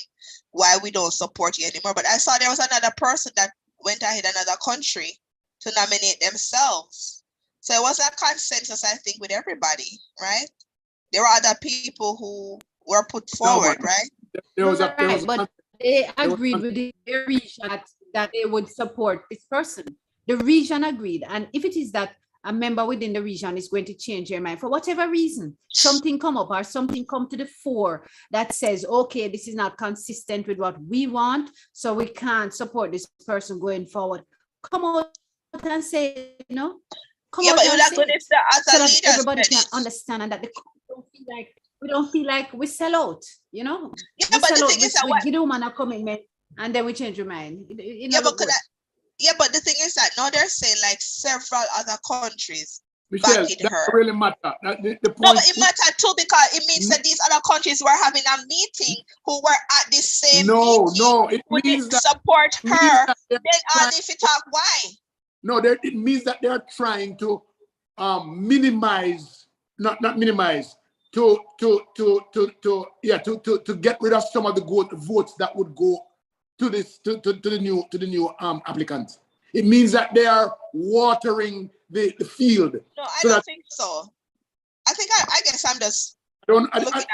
why we don't support you anymore. But I saw there was another person that went ahead another country to nominate themselves. So it was a consensus, I think, with everybody, right? There were other people who were put forward, right? There was they agreed with the region that they would support this person. The region agreed. And if it is that a member within the region is going to change their mind for whatever reason, something come up or something come to the fore that says, okay, this is not consistent with what we want, so we can't support this person going forward. Come out and say, you know, come Yeah, out but you're and not say going it, to the so other that leaders. everybody can Dennis. understand and that we don't feel like we sell out, you know. Yeah, We but the sell out, thing is that we give them a commitment and then we change your mind. yeah, but the thing is that now they're saying like several other countries Michelle, backing that her. don't really matter. The No, point, but it matters too because it means that these other countries were having a meeting who were at the same meeting. it who means didn't that support means her. that they're Then all trying- if you talk why? no, it means that they're trying to minimize, not minimize, to get rid of some of the votes that would go to this to the new applicants. It means that they are watering the field. No, I don't think so. I think I guess I'm just looking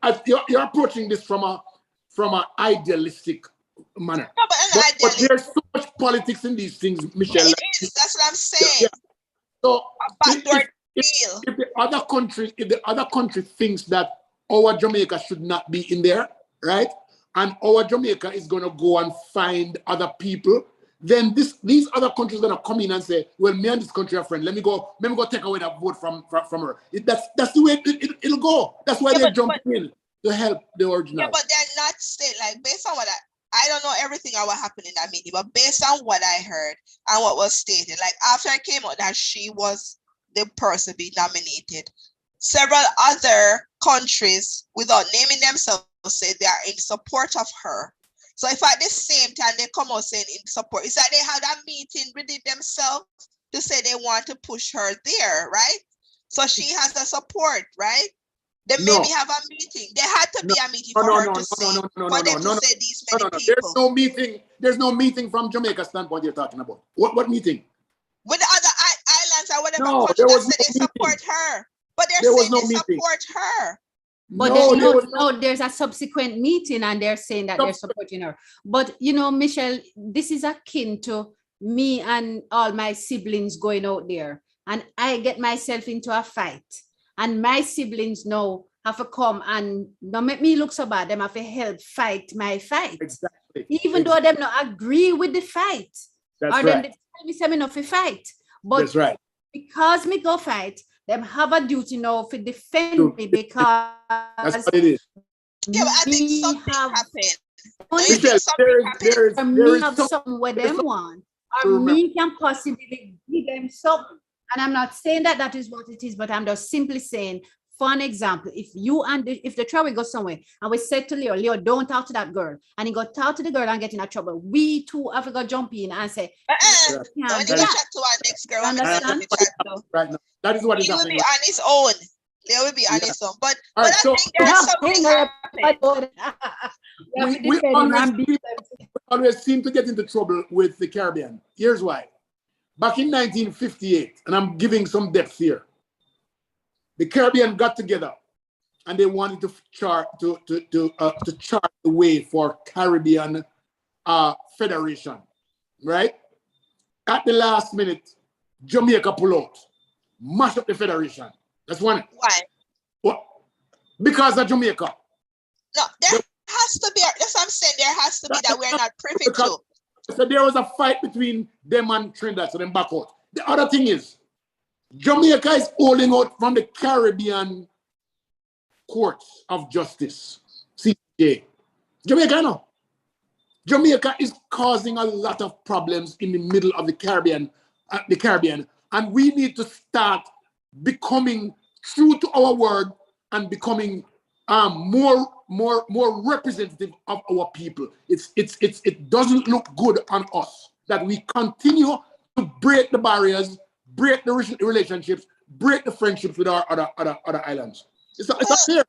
at. You're approaching this from an idealistic manner. No, but there's so much politics in these things, Michelle. It is. That's what I'm saying. So Backdoor if the other country thinks that our Jamaica should not be in there, right? And our Jamaica is going to go and find other people, then these other countries are going to come in and say, well, me and this country are friends. Let me go take away that vote from her. That's the way it'll go. That's why they're jumping in to help the original. Yeah, but they're not saying, like, based on what I don't know everything that what happened in that meeting, but based on what I heard and what was stated, like after I came out that she was the person being nominated, several other countries, without naming themselves, say they are in support of her. So if at the same time they come out saying in support, it's like they had a meeting within themselves to say they want to push her there, right? So she has the support, right? They maybe have a meeting. There had to be a meeting for her to say, for them to say these many people. There's no meeting from Jamaica standpoint you're talking about. What meeting? With the other islands or whatever No, countries there that was say no they support her. But There they're was saying no they meeting. support her. But there's a subsequent meeting and they're saying that they're supporting her. But you know, Michelle, this is akin to me and all my siblings going out there, and I get myself into a fight, and my siblings now have to come and not make me look so bad. Them have to help fight my fight, even though them not agree with the fight, That's or them they tell me say me not fi fight. But that's right. because me go fight, them have a duty now to defend me because That's what it is. Yeah, but I think something happened. Michelle, there is something where them want, or me can possibly give them something. And I'm not saying that that is what it is, but I'm just simply saying, for an example, if the travel go somewhere and we said to Leo, don't talk to that girl, and he go talk to the girl and get in a trouble, we too have to go jump in and say, When you go chat to our next girl, right now. That is what is happening. He will be on his own. Leo will be on his own. But I think there's something happening. We always seem to get into trouble with the Caribbean. Here's why. Back in 1958, and I'm giving some depth here, the Caribbean got together and they wanted to chart the way for Caribbean Federation, right? At the last minute, Jamaica pull out, mash up the federation. That's one. Why? What? Because of Jamaica. No, there has to be. That's what I'm saying. There has to be that we're not privy to. So there was a fight between them and Trinidad, so them back out. The other thing is, Jamaica is holding out from the Caribbean Courts of Justice, CJ. Jamaica, no. Jamaica is causing a lot of problems in the middle of the Caribbean, and we need to start becoming true to our word and becoming more representative of our people. It doesn't look good on us that we continue to break the barriers, break the relationships, break the friendships with our other islands. It's not fair.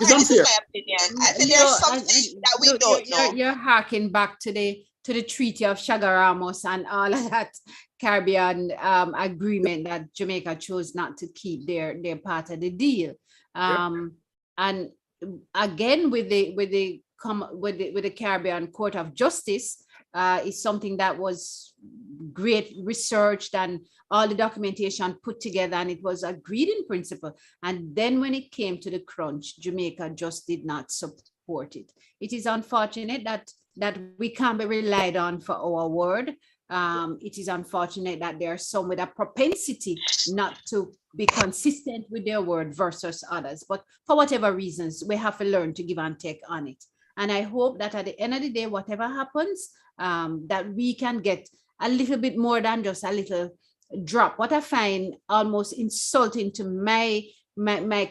It's unfair. This is my opinion. I think there's something that we don't know. You're harking back to the Treaty of Chagaramos and all of that Caribbean agreement that Jamaica chose not to keep their part of the deal. And again with the Caribbean Court of Justice, is something that was great researched and all the documentation put together, and it was agreed in principle. And then when it came to the crunch, Jamaica just did not support it. It is unfortunate that we can't be relied on for our word. It is unfortunate that there are some with a propensity not to be consistent with their word versus others. But for whatever reasons, we have to learn to give and take on it. And I hope that at the end of the day, whatever happens, that we can get a little bit more than just a little drop. What I find almost insulting to my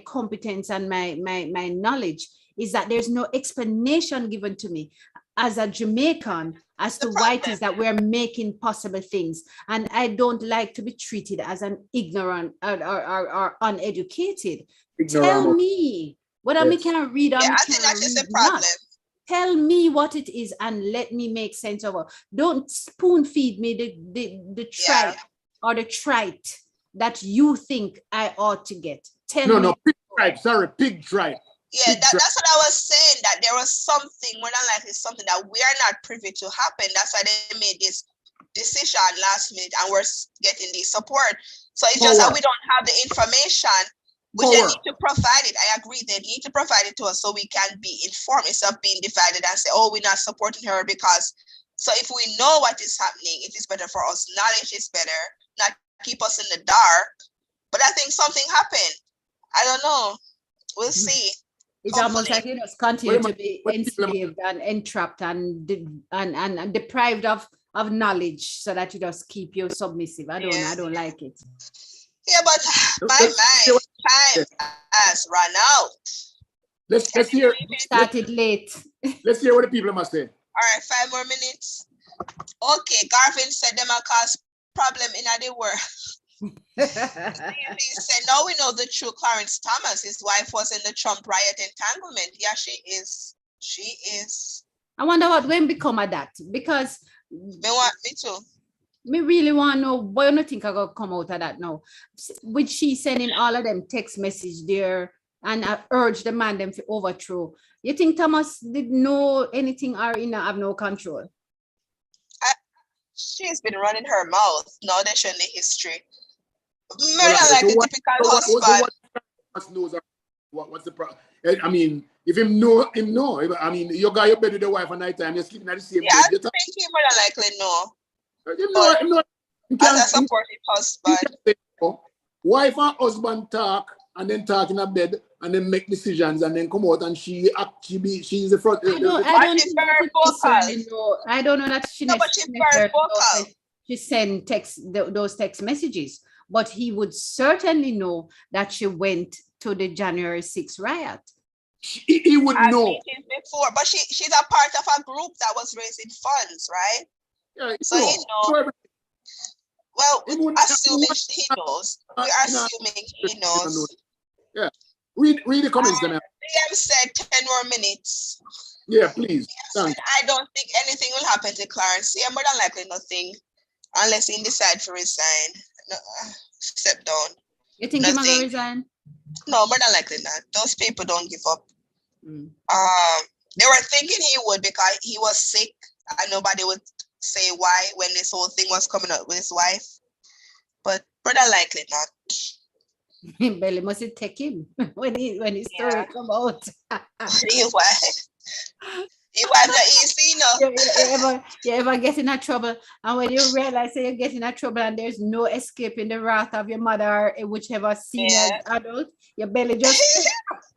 competence and my knowledge is that there's no explanation given to me as a Jamaican as to why it is that we're making possible things. And I don't like to be treated as an ignorant or uneducated. Tell me what I can't read. I think that is a problem. Tell me what it is and let me make sense of it. Don't spoon feed me the tripe or the trite that you think I ought to get. Tell me. No, pig tripe. Sorry, pig tripe. Yeah, that's what I was saying, that there was something, more than likely something that we are not privy to happen. That's why they made this decision last minute and we're getting the support. So it's just that we don't have the information, which they need to provide it. I agree, they need to provide it to us so we can be informed instead of being divided and say, oh, we're not supporting her because. So if we know what is happening, it is better for us. Knowledge is better, not keep us in the dark. But I think something happened. I don't know. We'll see. It's almost like you just continue to be enslaved and entrapped and deprived of knowledge, so that you just keep you submissive. I don't like it. Yeah, but my time has run out. Let's hear. Started late. Let's hear what the people must say. All right, 5 more minutes. Okay, Garvin said them a cause problem in the world. He said, now we know the true Clarence Thomas. His wife was in the Trump riot entanglement. Yeah, she is. She is. I wonder what when become of that, because me too. Me really want to know why you think I gonna come out of that now. With she sending all of them text message there and I urge the man them to overthrow. You think Thomas did know anything or have no control? She's been running her mouth. Now they show the history. Like the typical husband. What's the problem? I mean, if him know. I mean, you got your bed with the wife at night time, you're sleeping at the same bed. I think he more than likely know. As a supportive husband. Wife and husband talk and then talk in a bed and then make decisions and then come out and she's the front. I don't know that she she sent those text messages, but he would certainly know that she went to the January 6th riot. He would know before, but she's a part of a group that was raising funds, right? Yeah, so he knows. Well, assuming he knows. We're assuming he knows. Yeah. Read the comments then. Liam said 10 more minutes. Yeah, please. I don't think anything will happen to Clarence. Yeah, more than likely nothing. Unless he decides to resign. No, step down. You think he's going to resign? No, more than likely not. Those people don't give up. They were thinking he would because he was sick and nobody would say why when this whole thing was coming up with his wife. But more than likely not. Belly must take him when his story come out. You was the easy, you ever get in a trouble, and when you realize that you're getting in trouble and there's no escaping the wrath of your mother or whichever senior adult, your belly just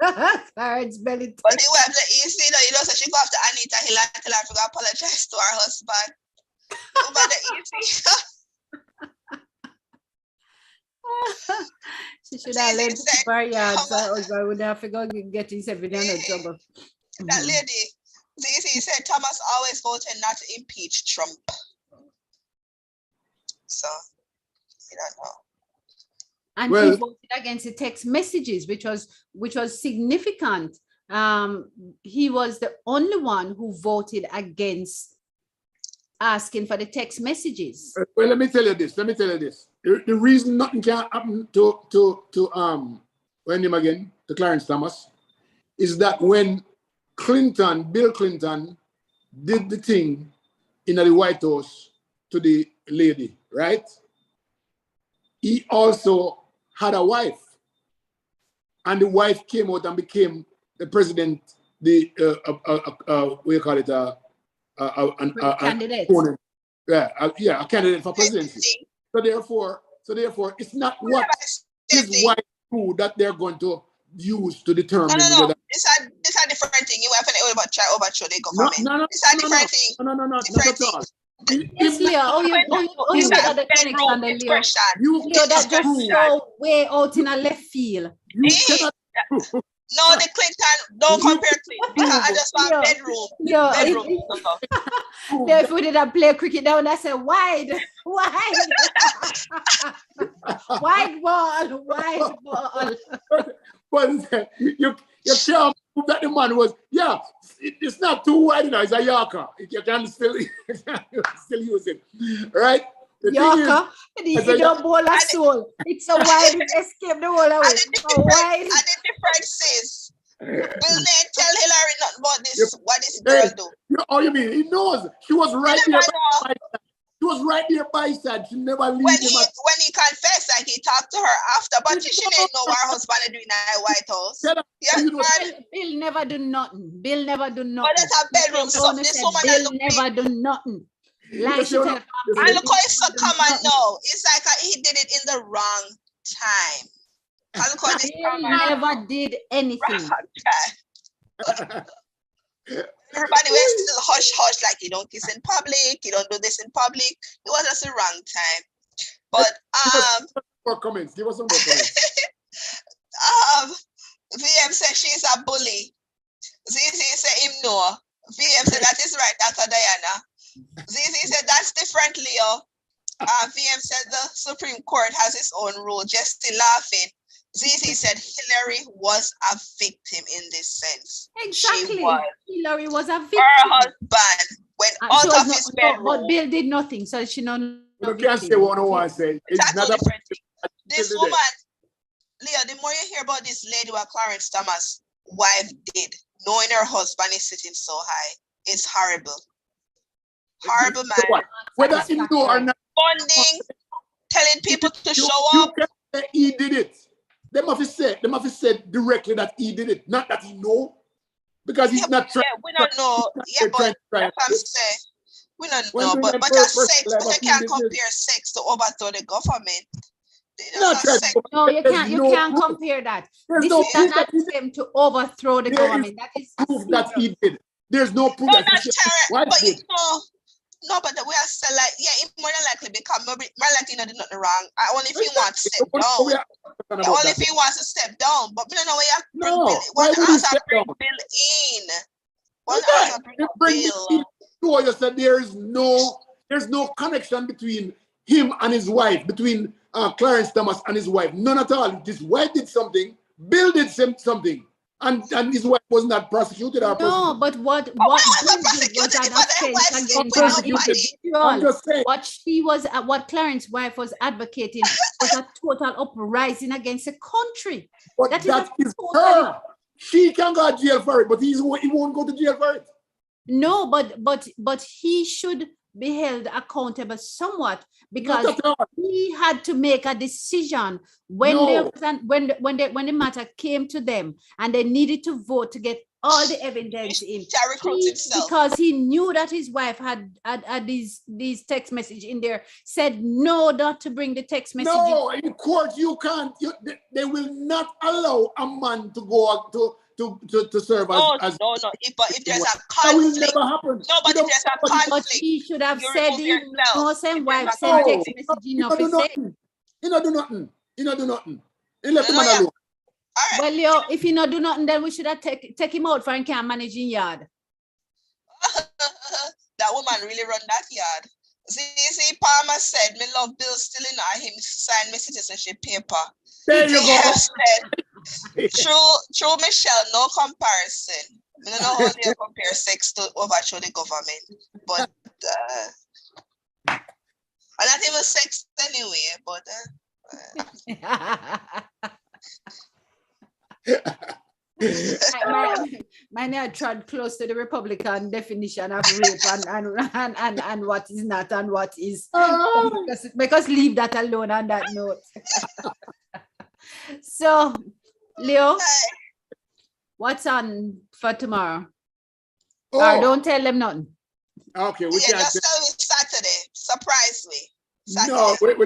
it's belly. But you have the easy, so she go after Anita Hill and tell her to go apologize to her husband. Over the easy. She should have learned to keep her yards. Her husband would have to go get himself in trouble. That lady. He said Thomas always voted not to impeach Trump. So, I don't know. And he voted against the text messages, which was significant. He was the only one who voted against asking for the text messages. Well, let me tell you this. The reason nothing can happen to when him again, to Clarence Thomas, is that when Bill Clinton did the thing in the White House to the lady, right? He also had a wife. And the wife came out and became the president, what do you call it? Candidate. Opponent. A candidate for presidency. So therefore, it's not what his wife do that they're going to use to determine whether. It's a different thing. You have to try overthrow the government. No, it's a different thing. No, not at all. Yes, Leo. You got the connection, Leo. Leo, that just so way out in a left field. You cannot. No, the Clinton, don't compare Clinton because I just want bedroom. If we did not play cricket down, I said wide ball. But you can't prove that the man was, it's not too wide enough, it's a Yorker. You can still use it, right? Yorker, you don't bowl a soul. It's a wide, escape the whole away. And the difference is, Bill didn't tell Hillary nothing about this, what this girl do. Oh, you mean, he knows. She was right there. She was right there by his side. She never leave him. When he confessed, like he talked to her after, but she didn't know what her husband is doing in the White House. Bill never do nothing. But that's a bedroom stuff. This woman Bill never do nothing. Like she said, and look how it's so common now. It's like he did it in the wrong time. Bill never did anything. Everybody was still hush, like you don't kiss in public, you don't do this in public. It was just the wrong time. But give us some more comments. VM said she's a bully. ZZ said him no. VM said that is right, Dr. Diana. ZZ said that's different, Leo. VM said the Supreme Court has its own rule. Just still laughing. ZZ said Hillary was a victim in this sense. Exactly. Hillary was a victim. Her husband went out of his bedroom. But Bill did nothing, so she know. You can't say what I want to say. It's not a different thing. This woman, Leo, the more you hear about this lady what Clarence Thomas' wife did, knowing her husband is sitting so high, it's horrible. Horrible, man. Whether he know or not. Funding, telling people to show up. He did it. They must have said directly that he did it, not that he know, because he's not trying. We don't know. But I'm saying we don't know. But that's sex. But you can't compare sex to overthrow the government. No, you can't. You can't compare that. This is not the same to overthrow the government. That is proof that he did. There's no proof. No, but we are still like, it more than likely become more likely not do nothing wrong. Only if he wants to step down. Only if he wants to step down. But we don't know why you bring Bill in. You said there's no connection between him and his wife, between Clarence Thomas and his wife. None at all. His wife did something. Bill did something. And his wife was not prosecuted. No, but what Bill did was an offense against individual. What Clarence's wife was advocating was a total uprising against the country. But that is her. She can go to jail for it, but he won't go to jail for it. No, but he should be held accountable somewhat, because he had to make a decision when the matter came to them and they needed to vote to get all the evidence in. Because he knew that his wife had these text message in there, said no, not to bring the text message. No, in court you can't. They will not allow a man to go out to serve as no. If there's a conflict, that will never happen. No, but if there's a conflict, but he should have said it. No, same wife send text message enough. He not do nothing. He left the man alone. Right. Well, Leo, if he not do nothing, then we should have take him out for him can't manage in yard. That woman really run that yard. See, Palmer said, "Me love Bill still in him sign my citizenship paper." There you go. True, Michelle, no comparison. I don't know how they compare sex to overthrow the government, but not even sex anyway. But Mine are trod close to the Republican definition of rape and what is not and what is. Because leave that alone on that note. So, Leo, what's on for tomorrow? Or don't tell them nothing. Okay, we Yeah, can't. just tell me Saturday. Surprise me. Saturday. No, wait.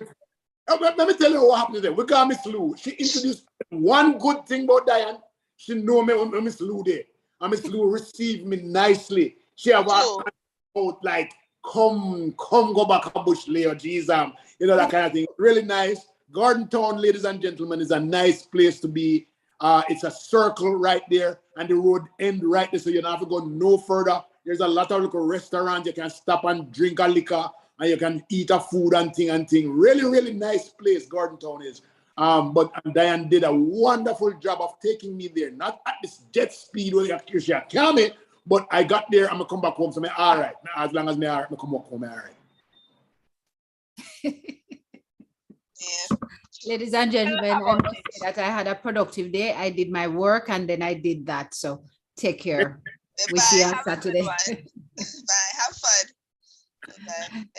Let me tell you what happened today. We got Miss Lou. She introduced one good thing about Diane. She know me when Miss Lou there. And Miss Lou received me nicely. She have out like, come go back a bush, Leo, Jesus. That kind of thing. Really nice. Garden Town, ladies and gentlemen, is a nice place to be. It's a circle right there, and the road end right there, so you don't have to go no further. There's a lot of little restaurants. You can stop and drink a liquor, and you can eat a food and thing. Really, really nice place, Garden Town is. But Diane did a wonderful job of taking me there, not at this jet speed where she can't me, but I got there, I'm going to come back home, so I'm all right. As long as I'm all right, I'm come back home, all right. Yeah. Ladies and gentlemen, I must say that I had a productive day. I did my work and then I did that. So take care. We see you on Saturday. Bye. Have fun. Bye.